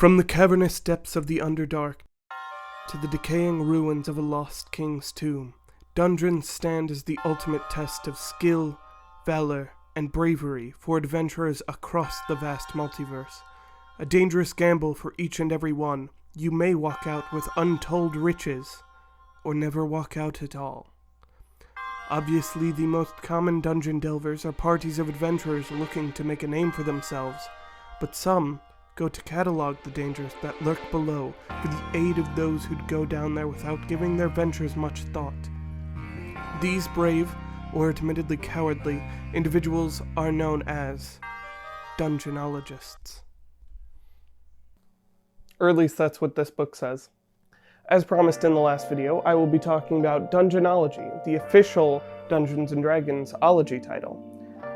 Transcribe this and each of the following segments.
From the cavernous depths of the Underdark to the decaying ruins of a lost king's tomb, dungeons stand as the ultimate test of skill, valor, and bravery for adventurers across the vast multiverse. A dangerous gamble for each and every one. You may walk out with untold riches, or never walk out at all. Obviously, the most common dungeon delvers are parties of adventurers looking to make a name for themselves, but some go to catalog the dangers that lurk below for the aid of those who'd go down there without giving their ventures much thought. These brave, or admittedly cowardly, individuals are known as dungeonologists. Or at least that's what this book says. As promised in the last video, I will be talking about Dungeonology, the official Dungeons & Dragons ology title.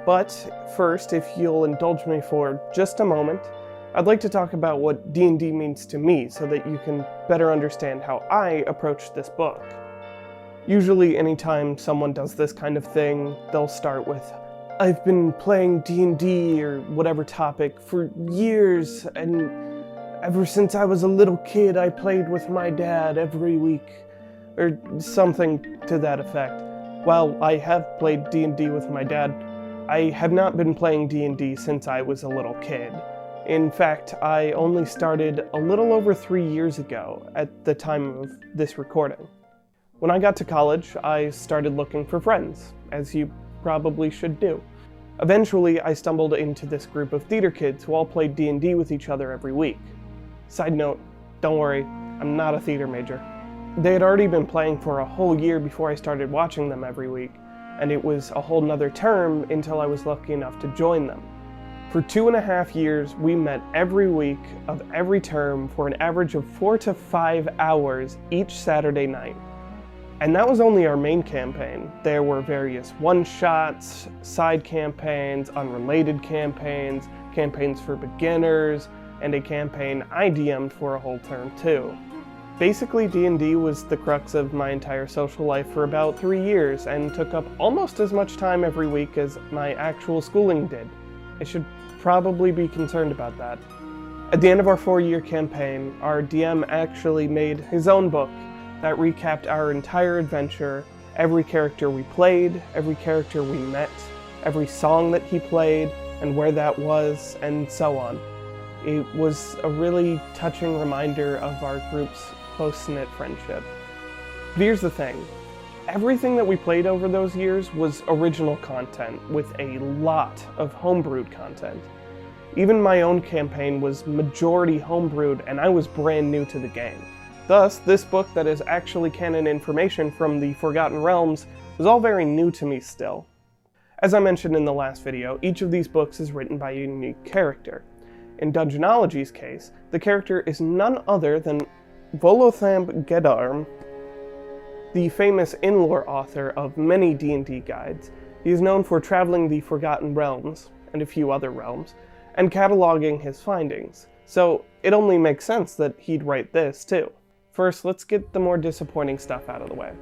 But first, if you'll indulge me for just a moment, I'd like to talk about what D&D means to me so that you can better understand how I approach this book. Usually anytime someone does this kind of thing, they'll start with, I've been playing D&D or whatever topic for years, and ever since I was a little kid I played with my dad every week, or something to that effect. While I have played D&D with my dad, I have not been playing D&D since I was a little kid. In fact, I only started a little over 3 years ago at the time of this recording. When I got to college, I started looking for friends, as you probably should do. Eventually, I stumbled into this group of theater kids who all played D&D with each other every week. Side note, don't worry, I'm not a theater major. They had already been playing for a whole year before I started watching them every week, and it was a whole nother term until I was lucky enough to join them. For 2.5 years, we met every week of every term for an average of 4 to 5 hours each Saturday night. And that was only our main campaign. There were various one-shots, side campaigns, unrelated campaigns, campaigns for beginners, and a campaign I DM'd for a whole term too. Basically, D&D was the crux of my entire social life for about 3 years and took up almost as much time every week as my actual schooling did. I should probably be concerned about that. At the end of our 4-year campaign, our DM actually made his own book that recapped our entire adventure, every character we played, every character we met, every song that he played, and where that was, and so on. It was a really touching reminder of our group's close-knit friendship. But here's the thing. Everything that we played over those years was original content, with a lot of homebrewed content. Even my own campaign was majority homebrewed, and I was brand new to the game. Thus, this book that is actually canon information from the Forgotten Realms was all very new to me still. As I mentioned in the last video, each of these books is written by a unique character. In Dungeonology's case, the character is none other than Volo Gedarm, the famous in-lore author of many D&D guides. He is known for traveling the Forgotten Realms, and a few other realms, and cataloging his findings, so it only makes sense that he'd write this too. First, let's get the more disappointing stuff out of the way.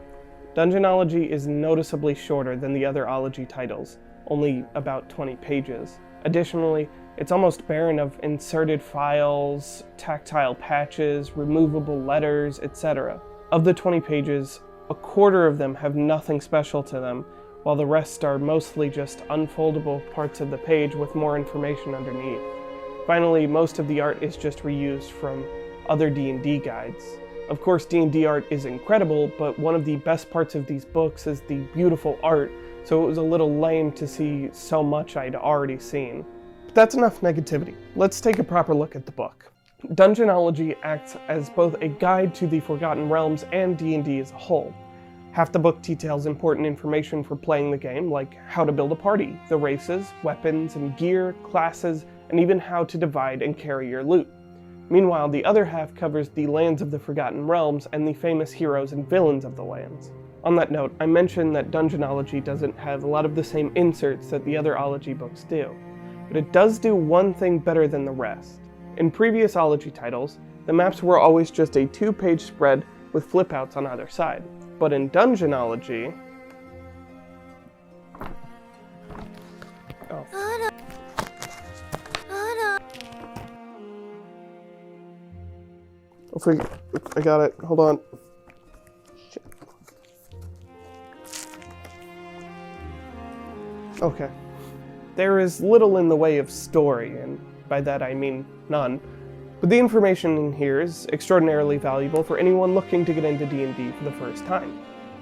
Dungeonology is noticeably shorter than the other ology titles, only about 20 pages. Additionally, it's almost barren of inserted files, tactile patches, removable letters, etc. Of the 20 pages, a quarter of them have nothing special to them, while the rest are mostly just unfoldable parts of the page with more information underneath. Finally, most of the art is just reused from other D&D guides. Of course, D&D art is incredible, but one of the best parts of these books is the beautiful art, so it was a little lame to see so much I'd already seen. But that's enough negativity. Let's take a proper look at the book. Dungeonology acts as both a guide to the Forgotten Realms and D&D as a whole. Half the book details important information for playing the game, like how to build a party, the races, weapons and gear, classes, and even how to divide and carry your loot. Meanwhile, the other half covers the lands of the Forgotten Realms and the famous heroes and villains of the lands. On that note, I mentioned that Dungeonology doesn't have a lot of the same inserts that the other ology books do, but it does do one thing better than the rest. In previous ology titles, the maps were always just a 2-page spread with flip-outs on either side. But in Dungeonology... I got it. Hold on. Shit. Okay. There is little in the way of story, and by that I mean none. But the information in here is extraordinarily valuable for anyone looking to get into D&D for the first time.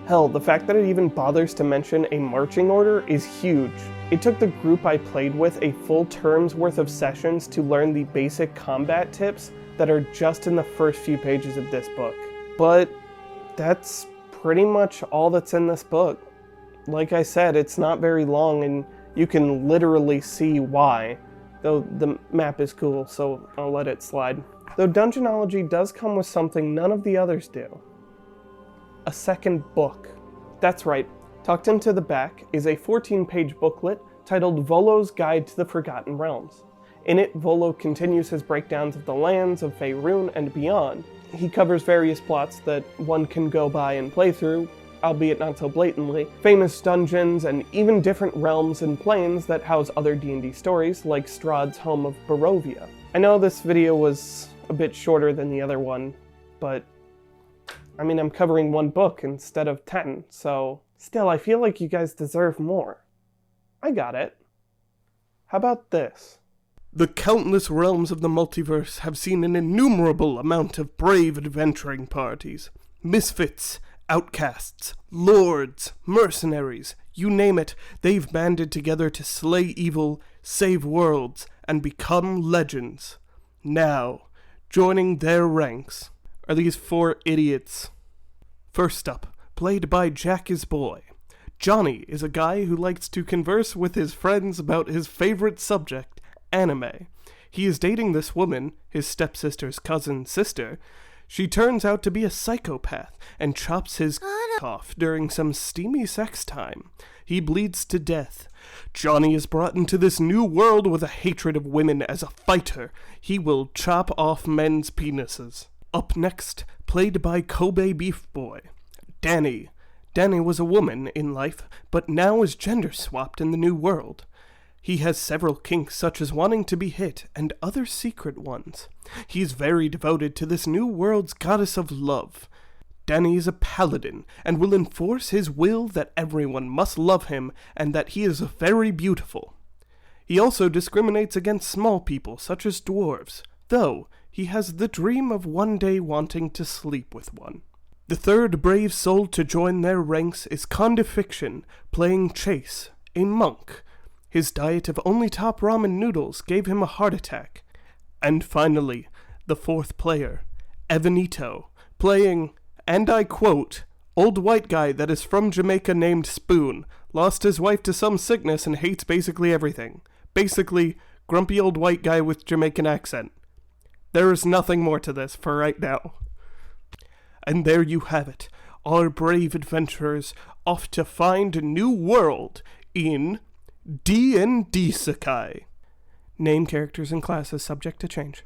Hell, the fact that it even bothers to mention a marching order is huge. It took the group I played with a full term's worth of sessions to learn the basic combat tips that are just in the first few pages of this book. But that's pretty much all that's in this book. Like I said, it's not very long and you can literally see why, though the map is cool, so I'll let it slide. Though Dungeonology does come with something none of the others do. A second book. That's right, tucked into the back is a 14-page booklet titled Volo's Guide to the Forgotten Realms. In it, Volo continues his breakdowns of the lands of Faerun and beyond. He covers various plots that one can go by and play through, albeit not so blatantly, famous dungeons, and even different realms and planes that house other D&D stories, like Strahd's home of Barovia. I know this video was a bit shorter than the other one, but I mean, I'm covering one book instead of 10, so still, I feel like you guys deserve more. I got it. How about this? The countless realms of the multiverse have seen an innumerable amount of brave adventuring parties. Misfits, outcasts, lords, mercenaries, you name it, they've banded together to slay evil, save worlds, and become legends. Now, joining their ranks are these four idiots. First up, played by Jack is Boy. Johnny is a guy who likes to converse with his friends about his favorite subject, anime. He is dating this woman, his stepsister's cousin's sister. She turns out to be a psychopath and chops his off during some steamy sex time. He bleeds to death. Johnny is brought into this new world with a hatred of women as a fighter. He will chop off men's penises. Up next, played by KobeBeefBoy, Danny. Danny was a woman in life, but now is gender swapped in the new world. He has several kinks such as wanting to be hit and other secret ones. He is very devoted to this new world's goddess of love. Danny is a paladin and will enforce his will that everyone must love him and that he is very beautiful. He also discriminates against small people such as dwarves, though he has the dream of one day wanting to sleep with one. The third brave soul to join their ranks is Condifiction, playing Chase, a monk. His diet of only top ramen noodles gave him a heart attack. And finally, the fourth player, Evanito, playing, and I quote, old white guy that is from Jamaica named Spoon, lost his wife to some sickness and hates basically everything. Basically, grumpy old white guy with Jamaican accent. There is nothing more to this for right now. And there you have it, our brave adventurers off to find a new world in D&D Sekai. Name, characters, and classes subject to change.